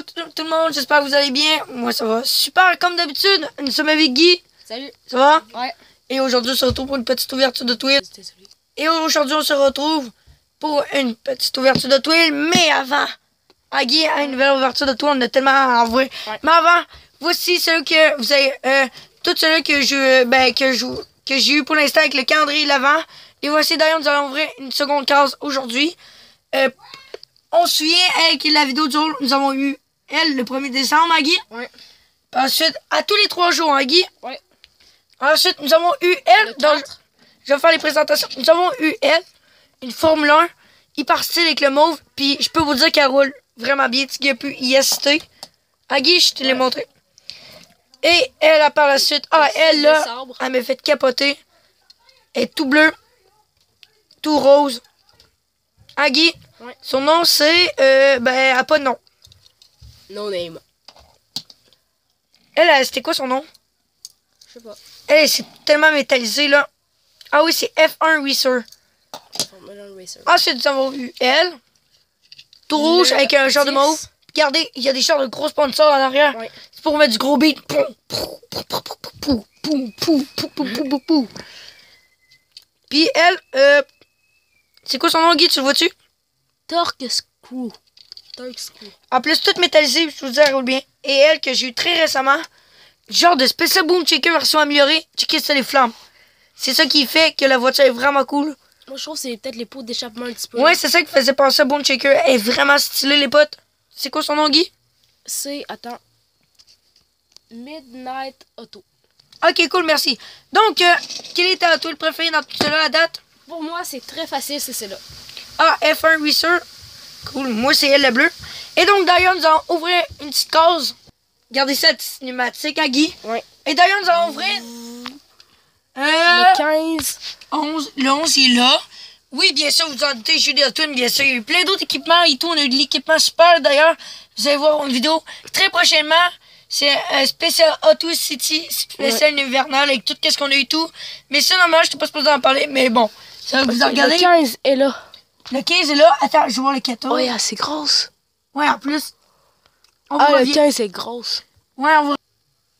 tout le monde, j'espère que vous allez bien. Moi ça va super comme d'habitude. Nous sommes avec Guy. Salut. Ça va? Ouais. Et aujourd'hui on se retrouve pour une petite ouverture de tuile. Et aujourd'hui on se retrouve pour une petite ouverture de tuile. Mais avant, Guy a une nouvelle ouverture de tuile. On a tellement à envoyer. Ouais. Mais avant, voici ceux que vous avez... tous ceux que j'ai eu pour l'instant avec le calendrier l'avant. Et voici d'ailleurs, nous allons ouvrir une seconde case aujourd'hui. On se souvient avec la vidéo du jour, nous avons eu elle le 1er décembre, Guy. Oui. Ensuite, à tous les 3 jours, Guy. Oui. Ensuite, nous avons eu elle. Je vais faire les présentations. Nous avons eu elle, une Formule 1, hyper style avec le mauve. Puis je peux vous dire qu'elle roule vraiment bien. Tu a pu y assister. Guy, je te l'ai montré. Et elle, par la suite, elle là, elle m'a fait capoter. Elle est tout bleu, tout rose. Guy, ouais. Son nom c'est, elle n'a pas de nom. No name. Elle, c'était quoi son nom? Je sais pas. Elle, c'est tellement métallisé là. Ah oui, c'est F1 Racer. Ensuite, nous avons eu elle. Tout rouge avec un genre de mauve. Regardez, il y a des genres de gros sponsors en arrière. Ouais. C'est pour mettre du gros beat. Puis elle, c'est quoi son nom, Guy? Tu le vois-tu? Torque Screw. En plus, toute métallisée, je vous dis, elle roule bien. Et elle, que j'ai eu très récemment, genre de Special Boom Checker version améliorée, checker ça les flammes. C'est ça qui fait que la voiture est vraiment cool. Moi, je trouve que c'est peut-être les pots d'échappement un petit peu. Ouais, c'est ça qui faisait penser à Boom Checker. Elle est vraiment stylée, les potes. C'est quoi son nom, Guy? C'est, attends, Midnight Auto. Ok, cool, merci. Donc, quel est ta toile préférée dans tout cela à date? Pour moi, c'est très facile, c'est celle-là. F1 Racer. Cool, moi, c'est elle, le bleu. Et donc, d'ailleurs, nous allons ouvrir une petite case. Regardez cette cinématique, Guy. Ouais. Et d'ailleurs, nous allons ouvrir... le 15. 11. Le 11, il est là. Oui, bien sûr, vous en doutez, j'ai eu des tunes, bien sûr. Il y a eu plein d'autres équipements et tout. On a eu de l'équipement super, d'ailleurs. Vous allez voir une vidéo très prochainement. C'est un spécial Auto City, spécial hivernal avec tout ce qu'on a eu tout. Mais ça, normalement, je n'étais pas supposé en parler, mais bon. Ça, vous en regardez. Le 15 est là. Le 15 est là. Attends, je vais voir le 14. Ouais, c'est grosse. Ouais, en plus. Le 15 est grosse. Ouais, on va...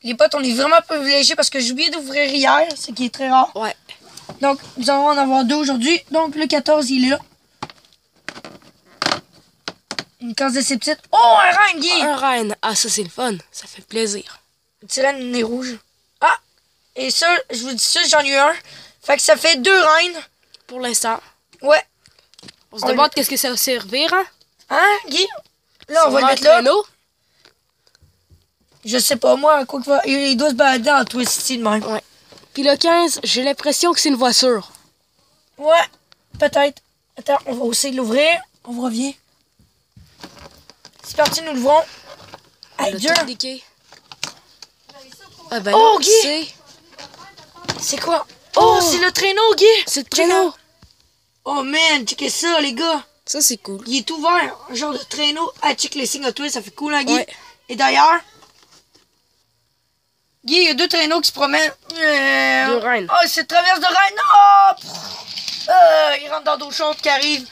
Les potes, on est vraiment privilégiés parce que j'ai oublié d'ouvrir hier, ce qui est très rare. Ouais. Donc, nous allons en avoir 2 aujourd'hui. Donc, le 14, il est là. Une case de ces petites. Oh, un reine, Guy! Un reine. Ah, ça, c'est le fun. Ça fait plaisir. Une sirène nez rouge. Et ça, je vous dis ça, j'en ai eu un. Fait que ça fait 2 reines. Pour l'instant. Ouais. On se demande qu'est-ce que ça va servir, hein? Hein, Guy? Là, on va le mettre là. Je sais pas, moi, quoi que va. Il doit se balader en Twist City de même. Ouais. Puis le 15, j'ai l'impression que c'est une voiture. Ouais, peut-être. Attends, on va aussi l'ouvrir. On vous revient. C'est parti, nous l'ouvrons. Hey, Dieu! Ah ben oh, non, Guy! C'est quoi? Oh, c'est le traîneau, Guy! C'est le traîneau! Oh man, checkez ça, les gars! Ça, c'est cool. Il est ouvert, un genre de traîneau. Check les signes à toi, ça fait cool, hein, Guy? Ouais. Et d'ailleurs, Guy, il y a 2 traîneaux qui se promènent. 2 reines. Oh, c'est traverse de reine. Oh! Il rentre dans d'autres choses qui arrivent.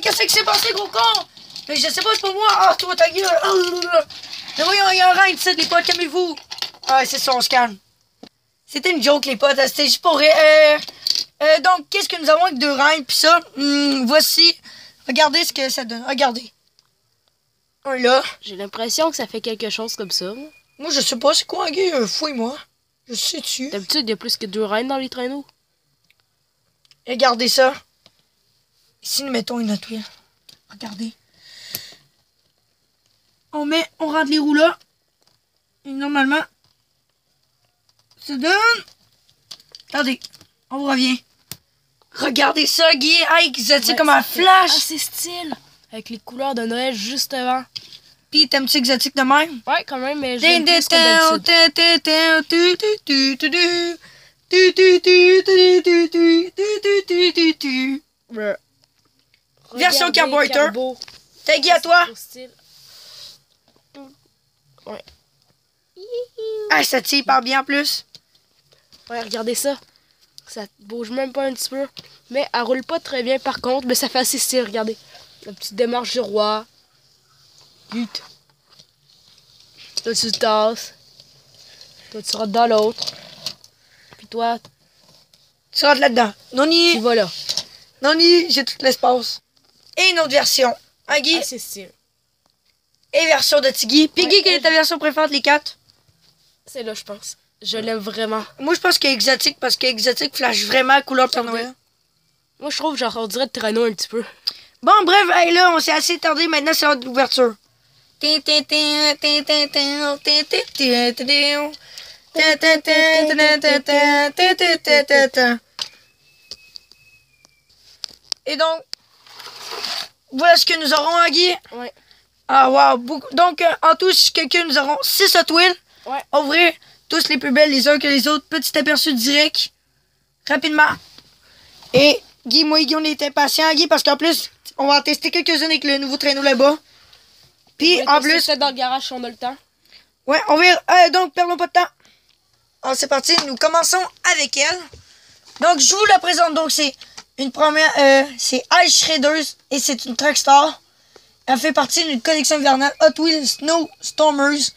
Qu'est-ce qui s'est passé, gros con? Mais je sais pas, c'est pas moi. Toi, ta gueule. Mais voyons, il y a un reine, ici, les potes, calmez-vous. C'est ça, on se calme. C'était une joke, les potes. C'était juste pour rire. Donc, qu'est-ce que nous avons avec 2 reines? Puis ça, voici. Regardez ce que ça donne. Regardez. Un là. J'ai l'impression que ça fait quelque chose comme ça. Moi, je sais pas, c'est quoi, Guy? Fouille-moi. Je sais dessus. D'habitude, il y a plus que 2 reines dans les traîneaux. Regardez ça. Ici, nous mettons une autre huile. Regardez. On rentre les roues là. Et normalement, ça donne. Regardez, on vous revient. Regardez ça, Guy. Hey, exotique comme un flash. C'est style. Avec les couleurs de Noël juste avant. Puis, t'aimes-tu exotique de même? Ouais, quand même, mais j'aime plus comme d'habitude. Version carburetor. T'as Guy à toi? Ouais. Ça tire pas bien en plus. Ouais, regardez ça. Ça bouge même pas un petit peu. Mais elle roule pas très bien par contre. Mais ça fait assez style, regardez. La petite démarche du roi. But. Toi, tu te tasses. Toi, tu rentres dans l'autre. Puis toi, Tu rentres là-dedans. tu Noni, vas là. Noni, j'ai tout l'espace. Et une autre version. Hein, Guy? Ah, c'est stylé. Et version de Tiggy. Puis Guy, Ouais, quelle est ta version préférée de les 4? C'est là, je pense. Je l'aime vraiment. Moi, je pense qu'Exotique, parce qu'Exotique flash vraiment couleur Père Noël. Moi, je trouve, genre, on dirait de Tyranno un petit peu. Bon, bref, hey, là, on s'est assez tardé. Maintenant, c'est l'heure de l'ouverture. Et donc, voilà ce que nous aurons, hein, Guy? Ouais. Ah, wow. Beaucoup. Donc, en tout, quelqu'un, nous aurons 6 Hot Wheels. Ouais. Ouvrez, tous les plus belles les uns que les autres. Petit aperçu direct. Rapidement. Et Guy, moi et Guy, on est impatients, Guy, parce qu'en plus, on va en tester quelques-unes avec le nouveau traîneau là-bas. Puis, en plus... peut-être dans le garage si on a le temps. Ouais, on va... donc, perdons pas de temps. Alors, c'est parti. Nous commençons avec elle. Donc, je vous la présente. Donc, c'est une première... c'est Ice Shredders et c'est une Trackstar. Elle fait partie d'une collection hivernale Hot Wheels Snow Stormers.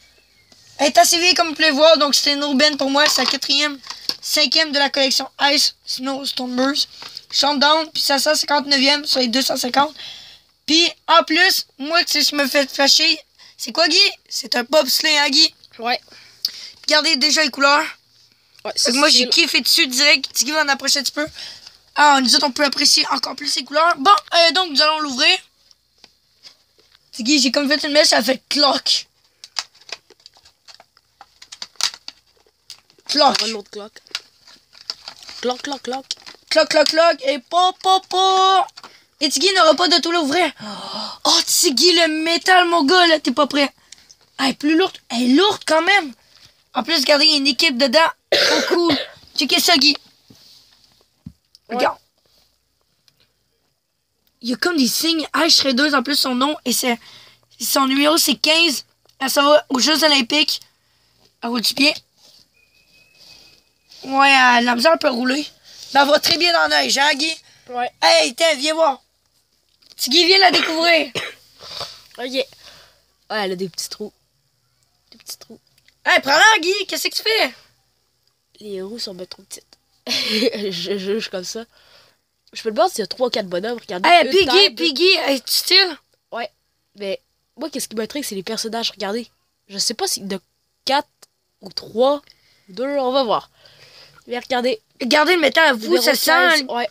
Elle est assez vieille comme vous pouvez voir. Donc, c'est une urbaine pour moi. C'est la 4e, 5e de la collection Ice Snow Stormers. Showdown, puis ça 159e sur les 250. Puis, en plus, moi, ce qui me fait flasher, c'est quoi, Guy? C'est un bobsleigh, hein, Guy? Ouais. Regardez déjà les couleurs. Ouais, Donc, moi, j'ai kiffé dessus direct. Tiggy va en approcher un petit peu. Ah, nous autres, on peut apprécier encore plus ces couleurs. Bon, donc, nous allons l'ouvrir. Tiggy, j'ai comme fait une mèche, ça a fait clock. Clock. Un autre clock. Clock, clock, clock. Clock, clock, clock. Et po. Et Tiggy n'aura pas de tout l'ouvrir. Oh, Tiggy, le métal, mon gars, là, t'es pas prêt. Elle est plus lourde. Elle est lourde quand même. En plus, regardez, il y a une équipe dedans. Trop cool. Checkez ça, Guy. Regarde. Ouais. Il y a comme des signes Ice Shredders en plus son nom. Et son numéro, c'est 15. Elle s'en va aux Jeux Olympiques. Elle roule du pied. Ouais, la misère peut rouler. Mais elle va très bien dans la neige, hein, Guy? Ouais. Hey, tiens, viens voir. Tiggy, viens la découvrir. Ok. Ouais, elle a des petits trous. Des petits trous. Hey, prends-la, Guy. Qu'est-ce que tu fais? Les roues sont bien trop petites. je juge comme ça. Je peux te voir s'il y a 3-4 bonhommes. Regardez. Hey, Piggy, es-tu style? Ouais. Mais moi, qu'est-ce qui m'intrigue, c'est les personnages. Regardez. Je sais pas si de 4 ou 3 ou 2, on va voir. Mais regardez. Regardez le métal à vous, ça sent. Ouais.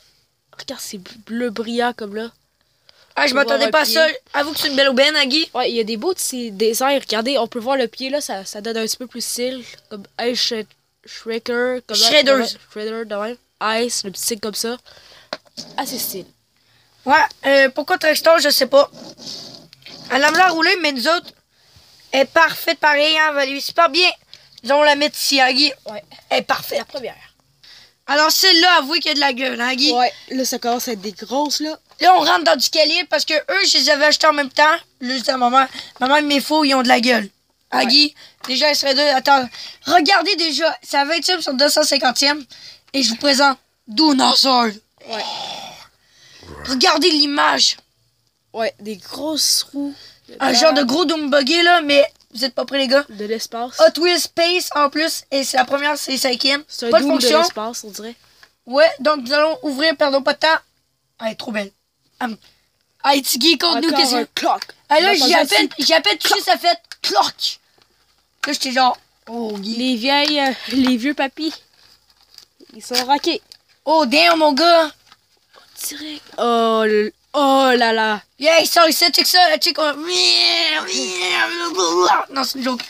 Regarde, c'est bleu brillant comme là. Ah, je m'attendais pas à ça. Avoue que c'est une belle aubaine, hein, Guy? Ouais, il y a des beaux de ces designs. Regardez, on peut voir le pied là, ça donne un petit peu plus style. Comme Ice Shredder. Shredders. Shredder, de même. Ice, le petit signe comme ça. Assez style. Ouais, pourquoi Trackstar, je sais pas. Elle a l'air roulée, mais nous autres, elle est parfaite pareil, hein, elle va aller super bien. Nous allons la mettre ici, hein, Guy? Ouais. Elle est parfaite. La première. Alors, celle-là, avouez qu'il y a de la gueule, hein, Guy? Ouais, là, ça commence à être des grosses, là. Là, on rentre dans du calibre parce que eux, je les avais achetés en même temps. Là, je dis à maman, mes faux, ils ont de la gueule. Ah, Guy, déjà, il serait deux. Attends, regardez déjà, c'est à 20e sur 250e. Et je vous présente Dinosaur. Ouais. Regardez l'image. Ouais, des grosses roues. Un genre de gros Doom buggy, là, mais vous êtes pas prêts, les gars? De l'espace. Hot Wheels Space en plus, et c'est la première, c'est 5e. C'est un pas de Doom de fonction. l'espace, on dirait. Ouais, donc nous allons ouvrir, perdons pas de temps. Ah, elle est trop belle. Ah, Tiggy, conte-nous qu'est-ce que c'est. Clock. Ah là, j'ai à peine touché, ça fait clock. Là, j'étais genre, oh, Guy. Les vieux papis. Ils sont raqués. Oh, damn, mon gars. Direct. Oh là là. Yeah, il sort ici, check ça, check. Non, c'est une joke.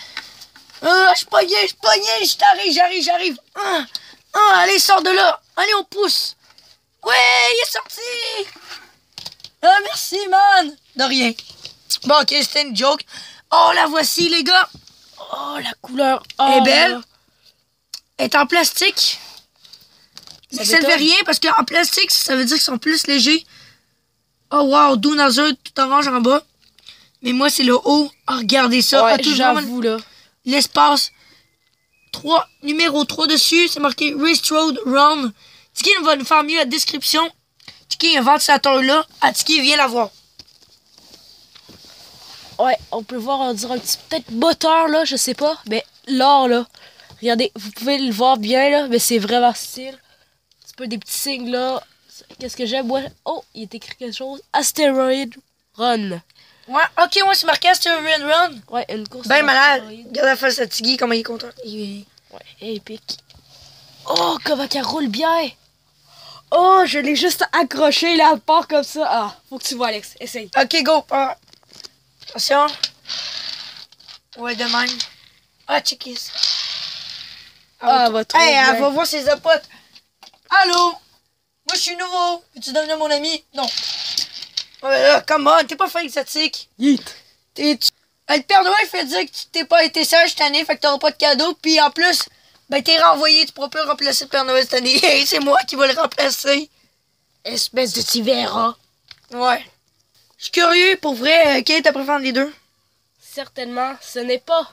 Je suis pogné, j'arrive. Allez, sors de là. Allez, on pousse. Ouais, il est sorti. Ah, merci, man. De rien. Bon, ok, c'était une joke. Oh, la voici, les gars. Oh, la couleur. Elle est belle. Elle est en plastique. Ça ne fait rien parce qu'en plastique, ça veut dire qu'ils sont plus légers. Oh, wow, Dinosaur tout orange en bas. Mais moi, c'est le haut. Oh, regardez ça. Ouais, j'avoue, là. L'espace. Numéro 3 dessus, c'est marqué Race Road Run. Tiki va nous faire mieux la description. Tiki, il y a un ventilateur là. Ah, Tiki, viens la voir. Ouais, on peut voir, on dirait un petit peut-être moteur là, je sais pas. Mais l'or là, regardez, vous pouvez le voir bien là, mais c'est vraiment style. C'est pas des petits signes là. Qu'est-ce que j'aime moi? Oh, il est écrit quelque chose. Asteroid Run. Ouais, ok, ouais, c'est marqué Asteroid Run. Ouais, une course. Ben malade. astéroïde. Regarde la face à Tiggy, comment il est content. Ouais, épique. Oh, comment qu'elle roule bien. Oh, je l'ai juste accroché là, elle part comme ça. Ah, faut que tu vois Alex, essaye. Ok, go. Attention. Ouais, de même. Ah, check this. Ah, va trop Hey, bien. elle va voir ses potes. Allô? Moi, je suis nouveau. Veux-tu devenir mon ami? Non. Oh, ben là, come on, t'es pas fin exotique. Yeet. Le Père Noël fait dire que tu t'es pas été sage cette année, fait que t'auras pas de cadeau. Puis en plus, ben t'es renvoyé, tu pourras plus remplacer le Père Noël cette année. C'est moi qui vais le remplacer. Espèce de petit verra. Ouais. Je suis curieux, pour vrai, quel est ta préférence des deux? Certainement, ce n'est pas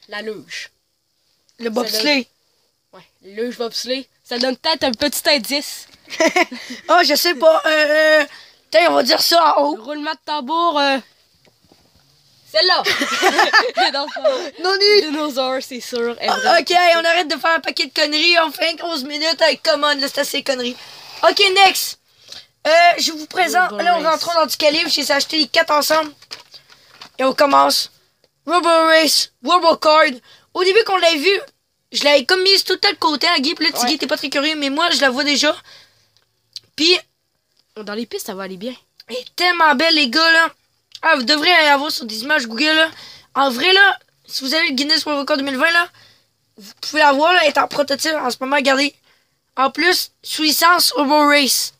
la luge. Le bobsleigh. Ouais, le luge bobsleigh. Ça donne peut-être un petit indice. Oh, je sais pas. Tiens, on va dire ça en Le haut. roulement de tambour, celle-là. Dans le Non, nu. dinosaure, c'est sûr. Ok, on arrête de faire un paquet de conneries. On fait 11 minutes avec Common, là, c'est assez conneries. Ok, next. Je vous présente. Robo Là, on Race. rentre dans du calibre. J'ai acheté les 4 ensemble. Et on commence. Robo Race, Robo Card. Au début qu'on l'a vu, je l'avais comme mise tout le côté à Guy. Puis là, Tiggy, t'es pas très curieux, mais moi, je la vois déjà. Puis, Dans les pistes, ça va aller bien. elle est tellement belle, les gars, là. Ah, vous devriez aller la voir sur des images Google, là. En vrai, là, si vous avez le Guinness World Record 2020, là, vous pouvez la voir, là, elle est en prototype en ce moment, regardez. En plus, sous licence Robo Race.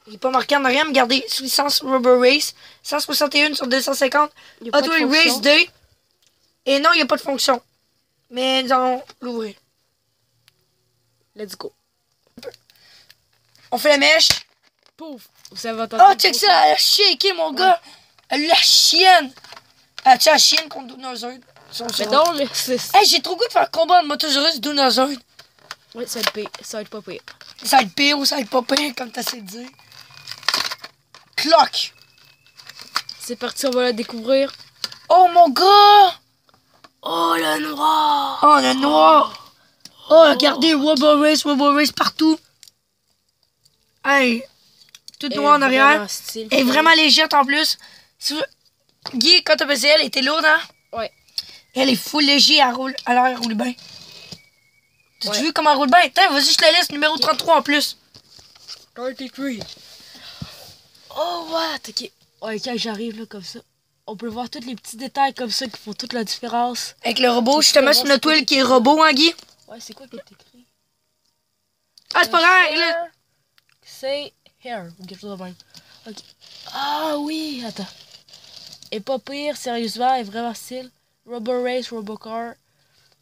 Il n'est pas marqué en arrière, mais regardez, sous licence Robo Race. 161 sur 250. Il y a pas de Auto fonction. Race 2. Et non, il n'y a pas de fonction. Mais nous allons l'ouvrir. Let's go. On fait la mèche. Pouf. Vous avez entendu? Oh, check ça, elle a shaké, mon gars. Elle la chienne. Ah, tu sais, la chienne contre Dinosaur. Mais non, mais c'est... Hey, j'ai trop goût de faire combat de Motosaurus Dinosaur. Ouais, ça va être pire. Ça va être pas pire. Ça va être pire ou ça va être pas pire, comme t'essaies de dire. Clock. C'est parti, on va la découvrir. Oh, mon gars. Oh, le noir. Oh, le noir. Oh, regardez, Robo Race partout. Hey, tout noir en arrière. Style. Elle est vraiment légère en plus. Si vous- Guy, quand t'as passé, elle était lourde, hein? Ouais. Elle est full léger, alors elle roule bien. T'as-tu Ouais. vu comment elle roule bien? Tiens, vas-y, je te la laisse, numéro 33 en plus. 33. Oh, what? Ok. Ouais, quand j'arrive là comme ça, on peut voir tous les petits détails comme ça qui font toute la différence. Avec le robot, justement, c'est notre toile qui est robot, hein, Guy? Ouais, c'est quoi qui est écrit? Ah, c'est pas grave, là. Say here. Ou quelque chose de même. Ok. Ah oui, attends. Et pas pire, sérieusement, elle est vraiment style. Robo Race, Robo Car.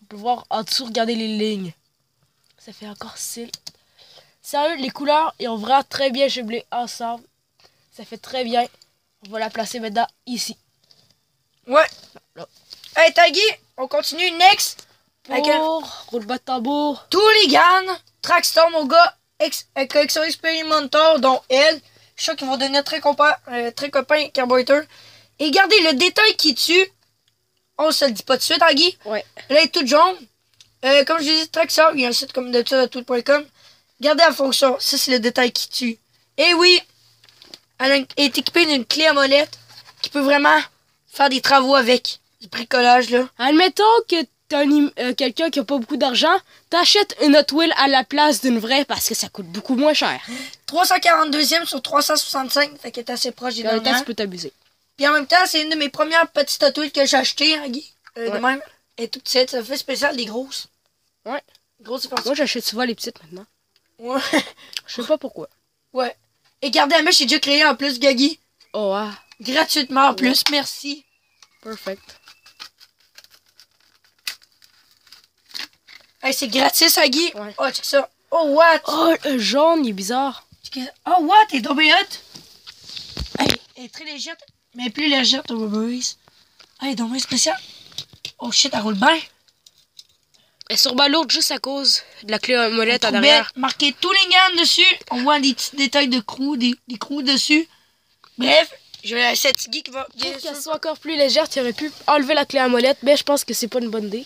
On peut voir en dessous, regardez les lignes. Ça fait encore style. Sérieux, les couleurs, ils ont vraiment très bien jumelé ensemble. Ça fait très bien. On va la placer maintenant ici. Ouais. Là. Hey, Taggy, on continue, next. Avec un Pour roulement de tambour. Tooligan, Trackstorm, mon gars, collection expérimental, dont elle. Je suis sûr qu'ils vont devenir très copains Carburetor. Et regardez, le détail qui tue, on se le dit pas tout de suite, hein, Guy? Ouais. Elle est toute jaune. Comme je disais, Trackstorm, il y a un site comme d'habitude à tout.com. Regardez la fonction, ça c'est le détail qui tue. Et oui, elle est équipée d'une clé à molette qui peut vraiment faire des travaux avec. Du bricolage, là. Admettons que t'es quelqu'un qui a pas beaucoup d'argent, t'achètes une Hot Wheel à la place d'une vraie parce que ça coûte beaucoup moins cher. 342e sur 365, fait qu'elle est assez proche des En même temps, dernières. tu peux t'abuser. Puis en même temps, c'est une de mes premières petites Hot que j'ai achetées, hein, Guy. De Ouais. même, elle est toute petite, ça fait spécial des grosses. Ouais. Grosses différences. Moi, j'achète souvent les petites maintenant. Ouais. Je sais pas pourquoi. Ouais. Et regardez, la mèche, j'ai déjà créé en plus, Gaggy. Oh, ah. Gratuitement en plus, merci. Perfect. Hey, c'est gratis, hein, Guy. Ouais. Oh, check ça. Oh, what? Oh, le jaune, il est bizarre. Oh, what? Elle est tombée hot. Hey, elle est très légère, mais plus légère, ton Burberry's. Hey, elle est tombée spéciale. Oh shit, elle roule bien. Elle est sûrement lourde juste à cause de la clé molette en Trop arrière. belle. Marqué Toolingham dessus. On voit des petits détails de crew, des crews dessus. Bref, Je vais laisser à Tiggy qui va... Pour qu'elle soit encore plus légère, tu aurais pu enlever la clé à molette, mais je pense que c'est pas une bonne idée.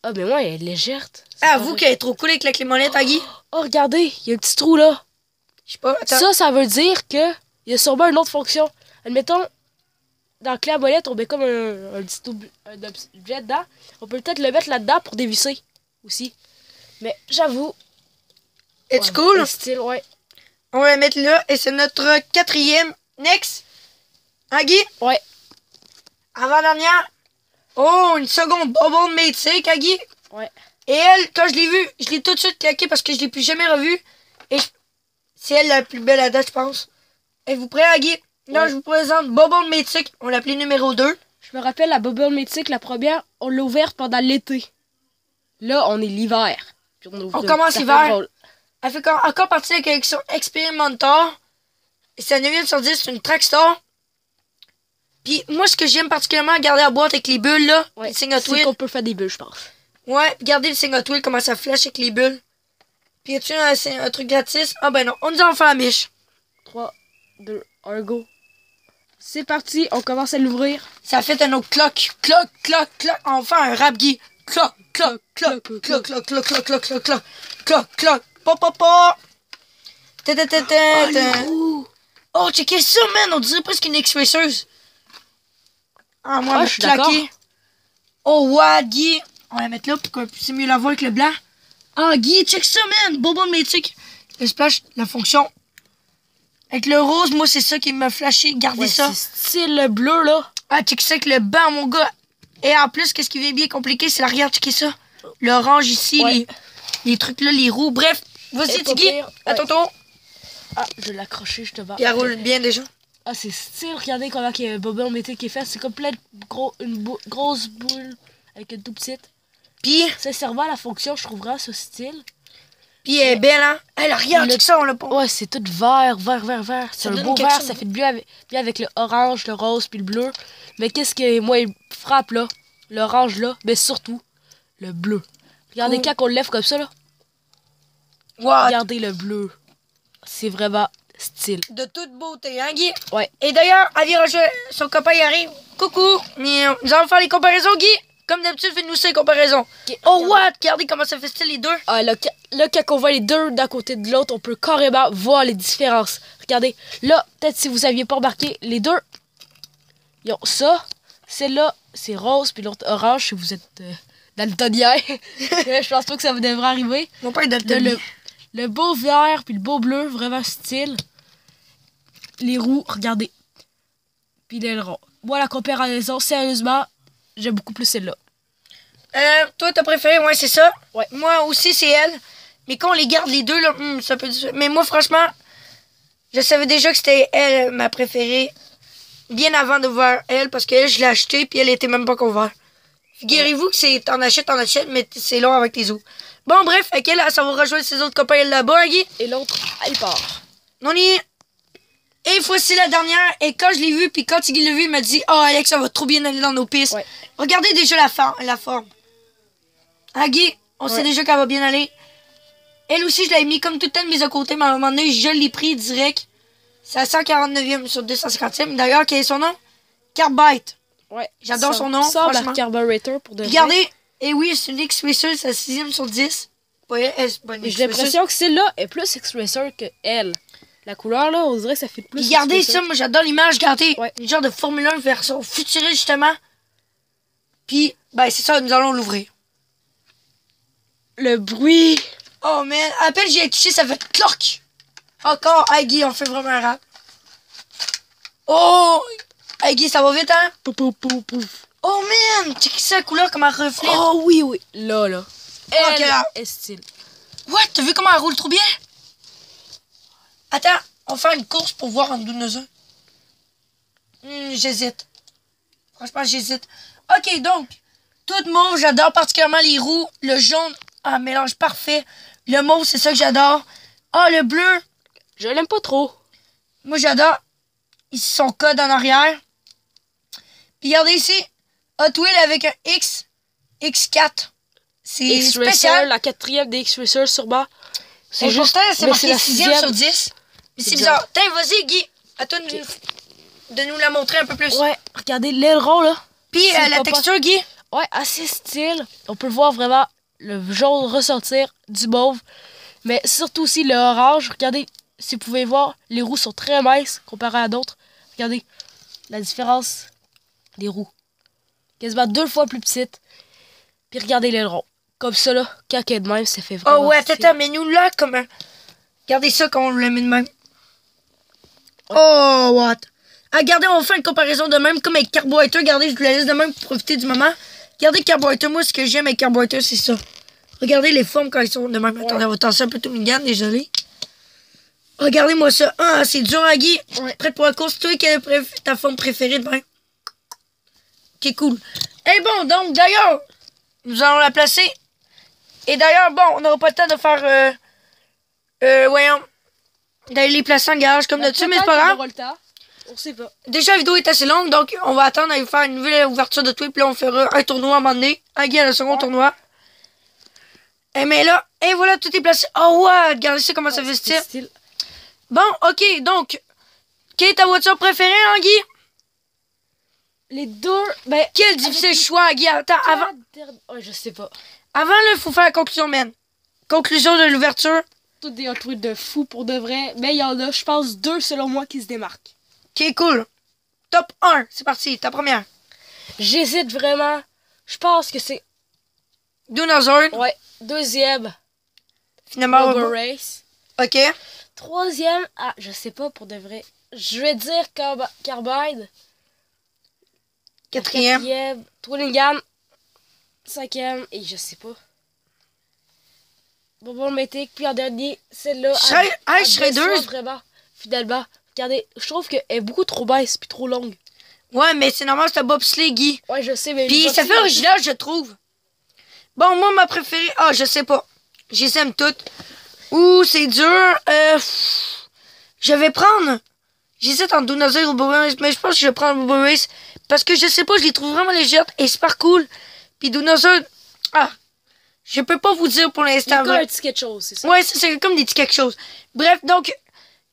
Ah, mais moi, elle est légère. Avoue qu'elle est trop cool avec la clé molette, Agui. Oh, regardez, il y a un petit trou là. Je sais pas, attends. Ça veut dire que il y a sûrement une autre fonction. Admettons, dans la clé à molette, on met comme un petit objet dedans. On peut peut-être le mettre là-dedans pour dévisser aussi. Mais j'avoue. It's cool. Le style, ouais. On va la mettre là et c'est notre 4e. Next. Agui. Ouais. Avant-dernière. Oh, une seconde bonbonne mythique, Agui. Ouais. Et elle, quand je l'ai vue, je l'ai tout de suite claquée parce que je l'ai plus jamais revue. Et c'est elle la plus belle à date, je pense. Êtes-vous prêts, Agui? Là, Ouais. je vous présente bonbonne mythique. On l'appelait numéro 2. Je me rappelle la bubble mythique, la première, on l'a ouverte pendant l'été. Là, on est l'hiver. Puis On commence l'hiver. Elle fait encore partie de la collection Experimentor. Et c'est la 9e sur 10, c'est une Trackstar. Puis moi, ce que j'aime particulièrement, garder la boîte avec les bulles, là. Ouais, le signe Hot c'est Wheels. qu'on peut faire des bulles, je pense. Ouais, regardez le signe Hot Wheels, comment ça flash avec les bulles. Puis y a-tu un truc gratis? Ah ben non, on nous en fait la miche. 3, 2, 1, go. C'est parti, on commence à l'ouvrir. Ça fait un autre cloc, cloc, cloc, cloc. On fait un rap Guy. Cloc, cloc, cloc, cloc, cloc, cloc, cloc, cloc, cloc, cloc, cloc, cloc, pop, pop, pop. Oh, checkez ça, man. On dirait presque une X-Raceuse. Ah, moi, Ah, me je suis d'accord. claquer. Oh, ouais, Guy. On va la mettre là pour qu'on puisse mieux la voir avec le blanc. Ah, Guy, check ça, man. Bonbon mythique. Le splash, la fonction. Avec le rose, moi, c'est ça qui m'a flashé. Gardez Ouais, ça. c'est style bleu, là. Ah, check ça avec le banc, mon gars. Et en plus, qu'est-ce qui vient bien compliqué, c'est l'arrière. Checkez ça. L'orange ici, Ouais. les trucs là, les roues. Bref, vas-y, Et pas Tiggy. pire, À ouais. ton tour. Ah, je l'ai accroché, je te bats. Puis elle roule bien déjà. Ah, c'est style, regardez comment Bobby Mété qui est fait. C'est comme plein de grosse boule avec une tout petite. Puis Sincèrement, la fonction, je trouverais ce style. elle est belle, hein. Elle, regarde, Le- check ça, on l'a pas. Ouais, c'est tout vert. C'est Ça un donne beau quelque vert, chose. ça fait bien avec le orange, le rose puis le bleu. Mais qu'est-ce que moi, il frappe là? L'orange là, mais surtout le bleu. Regardez Cool. quand on le lève comme ça là. Wow, Regardez le bleu. C'est vraiment style. de toute beauté, hein, Guy. Ouais. Et d'ailleurs, elle vient rejoindre son copain, il arrive. Coucou. Mais nous allons faire les comparaisons, Guy. Comme d'habitude, fais-nous ça, les comparaisons. Ok, Oh, regarde. what? Regardez comment ça fait style, les deux. Ah, là, quand on voit les deux d'un côté de l'autre, on peut carrément voir les différences. Regardez, là, peut-être si vous aviez pas remarqué, les deux, ils ont ça. Celle-là, c'est rose, puis l'autre orange, si vous êtes daltonien. Je pense pas que ça vous devrait arriver. Mon père est De daltonien. le beau vert, puis le beau bleu, vraiment style. Les roues, regardez. Puis l'aileron. Moi, la comparaison, sérieusement, j'aime beaucoup plus celle-là. Toi, t'as préféré, ouais, c'est ça. Ouais. Moi aussi, c'est elle. Mais quand on les garde les deux, là, ça peut être... Mais moi, franchement, je savais déjà que c'était elle, ma préférée. Bien avant de voir elle, parce qu'elle, je l'ai achetée, puis elle était même pas couverte. Figurez-vous que c'est t'en achètes, mais c'est long avec tes os. Bon, bref, avec elle, ça va rejoindre ses autres copains là-bas, hein, Guy. Et l'autre, elle part. On y est. Et voici la dernière. Et quand je l'ai vue, puis quand Tiggy l'a vue, il m'a dit « Oh, Alex, ça va trop bien aller dans nos pistes. Ouais. Regardez déjà la forme. Ah, Guy, on sait Ouais. déjà qu'elle va bien aller. Elle aussi, je l'avais mis comme tout le temps de mise à côté, mais à un moment donné, je l'ai pris direct. C'est à 149e sur 250e. D'ailleurs, quel est son nom? Carbite. Ouais. J'adore son nom, Ça, franchement. carburetor pour de vrai. Regardez. Et oui, c'est une X-Racer, c'est la 6e sur 10. Ouais, c'est pas une J'ai X-Racer. l'impression que celle-là est plus X-Racer que elle. La couleur, là, on dirait que ça fait plus. Regardez X-Racer. ça, moi j'adore l'image, regardez. Ouais. Une genre de Formule 1 version futuriste, justement. Puis, ben c'est ça, nous allons l'ouvrir. Le bruit. Oh man, à peine j'y ai touché, ça fait cloc. Encore, hey Guy, on fait vraiment un rap. Oh! Hey Guy, ça va vite, hein? Pouf, pouf, pouf, pouf. Oh man, check ça la couleur, comment elle reflète. Oh oui, oui. Là. Elle Ok, là. est style. What? T'as vu comment elle roule trop bien? Attends, on va faire une course pour voir entre nous un. J'hésite. Franchement, j'hésite. Ok, donc, tout mauve, j'adore particulièrement les roues. Le jaune, un mélange parfait. Le mauve, c'est ça que j'adore. Ah, le bleu, Je l'aime pas trop. moi j'adore. Ici, son code en arrière. Puis regardez ici, Hot Wheels avec un X, X4. C'est X-Racer, spécial. la 4e des X-Racer sur bas. C'est juste, c'est mais marqué la 6e sur 6e. 10. Mais c'est C'est bizarre. Tiens, vas-y, Guy. À toi de... de nous la montrer un peu plus. Ouais, regardez l'aileron, là. Puis C'est la pas texture, Guy. Ouais, assez style. On peut voir vraiment le jaune ressortir du mauve. Mais surtout aussi le orange. Regardez, si vous pouvez voir, les roues sont très minces comparées à d'autres. Regardez la différence des roues. Quasiment 2 fois plus petites. Puis regardez l'aileron. Comme ça, là, quand elle est de même, ça fait vraiment Oh ouais, stylé. attends, mais nous là, comme un... Regardez ça quand on le met de même. Oh, what? Ah, regardez, on fait une comparaison de même, comme avec Carburetor. Regardez, je vous la laisse de même pour profiter du moment. Regardez Carburetor, moi, ce que j'aime avec Carburetor, c'est ça. Regardez les formes quand ils sont de même. Attendez, on va tasser un peu tout Minigan, désolé. Regardez-moi ça. Ah, c'est dur, hein, Guy. Ouais. Prête pour la course, toi, quelle est ta forme préférée de même? Ok, cool. Et bon, donc, d'ailleurs, nous allons la placer. Et d'ailleurs, bon, on n'aura pas le temps de faire... voyons, d'aller les placer en garage comme d'habitude, mais c'est pas grave. Le temps. On sait pas. Déjà, la vidéo est assez longue, donc on va attendre à faire une nouvelle ouverture de Twitch, puis là, on fera un tournoi à un moment donné. Un Guy à le second tournoi. Et mais là, et voilà, tout est placé. Oh ouais, regardez ça comment ça fait style. Style. Bon, ok, donc, quelle est ta voiture préférée, hein, Guy? Les deux, ben... Quel difficile choix, Guy. Attends, avant, Ouais, je sais pas. là, il faut faire la conclusion, man. Conclusion de l'ouverture. Tous des Hot Wheels de fou pour de vrai. Mais il y en a, je pense, 2 selon moi qui se démarquent. Ok, cool. Top 1, c'est parti, ta première. J'hésite vraiment. Je pense que c'est... Dinosaur, Ouais. Deuxième, finalement. Rubber Race. Ok. Troisième, ah, je sais pas pour de vrai. Je vais dire Carbide. Quatrième. Quatrième, Twillingham. Cinquième, et je sais pas. Bonbon Métique, puis en dernier, celle-là. Je serais deux. Vraiment, finalement. Regardez, je trouve qu'elle est beaucoup trop basse puis trop longue. Ouais, mais c'est normal, c'est un bobsleigh, Guy. Ouais, je sais, mais... Puis ça fait original, je trouve. Bon, moi, ma préférée... Ah, je sais pas. Je les aime toutes. Ouh, c'est dur. Je vais prendre... J'hésite entre Dinosaur et Rubber Race, mais je pense que je vais prendre Rubber Race. Parce que je sais pas, je les trouve vraiment légères et super cool. Puis Dinosaur... Ah, je peux pas vous dire pour l'instant. C'est un petit quelque chose, c'est ça? Ouais, c'est comme des petits quelque chose. Bref, donc,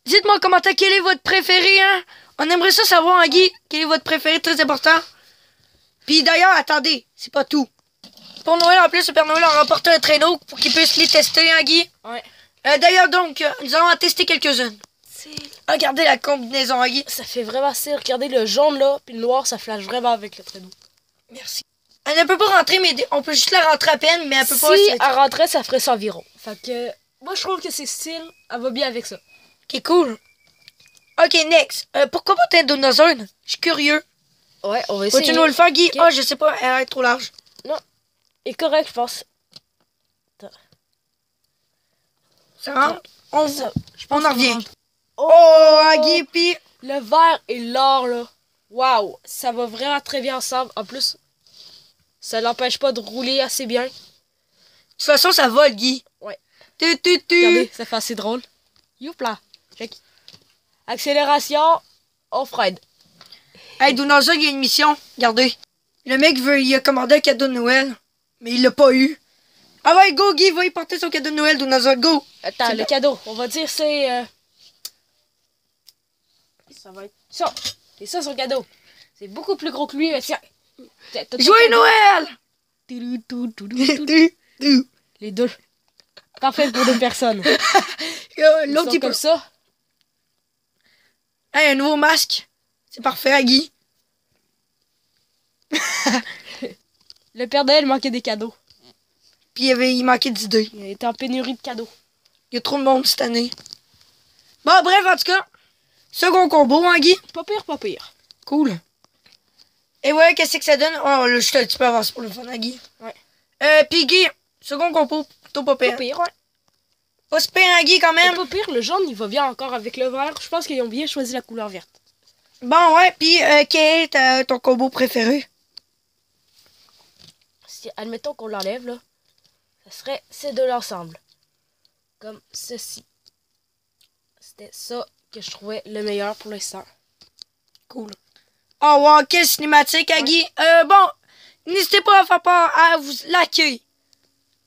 dites-moi en commentaire quel est votre préféré, hein? On aimerait ça savoir, hein, Guy, quel est votre préféré, très important. Puis d'ailleurs, attendez, c'est pas tout. Pour Noël, en plus, le Père Noël a remporté un traîneau pour qu'il puisse les tester, hein, Guy? Ouais. D'ailleurs, donc, nous allons en tester quelques-unes. Regardez la combinaison, hein, Guy. Ça fait vraiment style. Regardez le jaune là, puis le noir, ça flash vraiment avec le traîneau. Merci. Elle ne peut pas rentrer, mais on peut juste la rentrer à peine, mais elle peut pas... Si elle rentrait, ça ferait ça environ. Fait que, moi je trouve que c'est style, elle va bien avec ça. Ok, cool. Ok, next. Pourquoi pas peut-être Dinosaur? Je suis curieux. Ouais, on va essayer. Vas-tu nous le faire, Guy? Ok. Ah, je sais pas, elle a l'air trop large. Et correct, je pense. Ça rentre? On en revient. Oh, Oh, Guy, puis... le vert et l'or là. Waouh, ça va vraiment très bien ensemble. En plus, ça l'empêche pas de rouler assez bien. De toute façon, ça vole, Guy. Ouais. Tu. Regardez, ça fait assez drôle. Youpla. Check. Accélération, off-ride. Hey, Dinosaur, il y a une mission. Regardez. Le mec il a commandé un cadeau de Noël, mais il l'a pas eu. Ah ouais, go, Guy, va y porter son cadeau de Noël, Dinosaur, go. Attends, C'est le bon. cadeau, on va dire c'est... Ça va être ça. C'est ça son cadeau. C'est beaucoup plus gros que lui, mais tiens. Joyeux Noël! Les deux. Parfait pour 2 personnes. Ils L'autre, sont il comme peut... ça. Hey, un nouveau masque. C'est parfait, hein, Guy. Le Père Noël manquait des cadeaux. Puis il manquait d'idées. Il était en pénurie de cadeaux. Il y a trop de monde cette année. Bon, bref, en tout cas. Second combo, hein, Guy? Pas pire, pas pire. Cool. Et ouais, qu'est-ce que ça donne? Oh, là, je suis un petit peu avancé pour le fun, hein, Guy. Ouais. Puis Guy, second combo, plutôt pas pire. Pas pire, ouais. Pas si pire, hein, Guy, quand Mais même. pas pire, le jaune, il va bien encore avec le vert. Je pense qu'ils ont bien choisi la couleur verte. Bon, ouais, puis quel est ton combo préféré? Si, admettons qu'on l'enlève, là, ça serait ces deux ensemble. Comme ceci. C'était ça que je trouvais le meilleur pour l'instant. Cool. Oh, wow, quelle cinématique, hein, Guy. Bon, n'hésitez pas à faire part, à vous liker.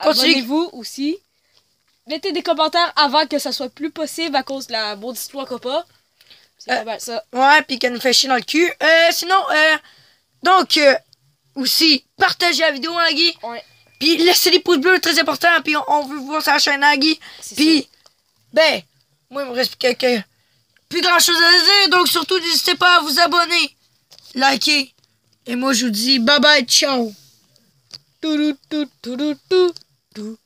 Continue. Abonnez-vous aussi. Mettez des commentaires avant que ça soit plus possible à cause de la maudite loi COPPA. C'est pas mal ça. Ouais, puis qu'elle nous fait chier dans le cul. Sinon, donc, aussi, partagez la vidéo, hein, Guy. Ouais. Puis laissez des pouces bleus, très important. Puis on veut voir sa chaîne, hein, Guy. Puis, ben, moi, il me reste plus grand chose à dire. Donc, surtout, n'hésitez pas à vous abonner, liker. Et moi, je vous dis bye bye, ciao. Tout, tout, tout, tout, tout, tout.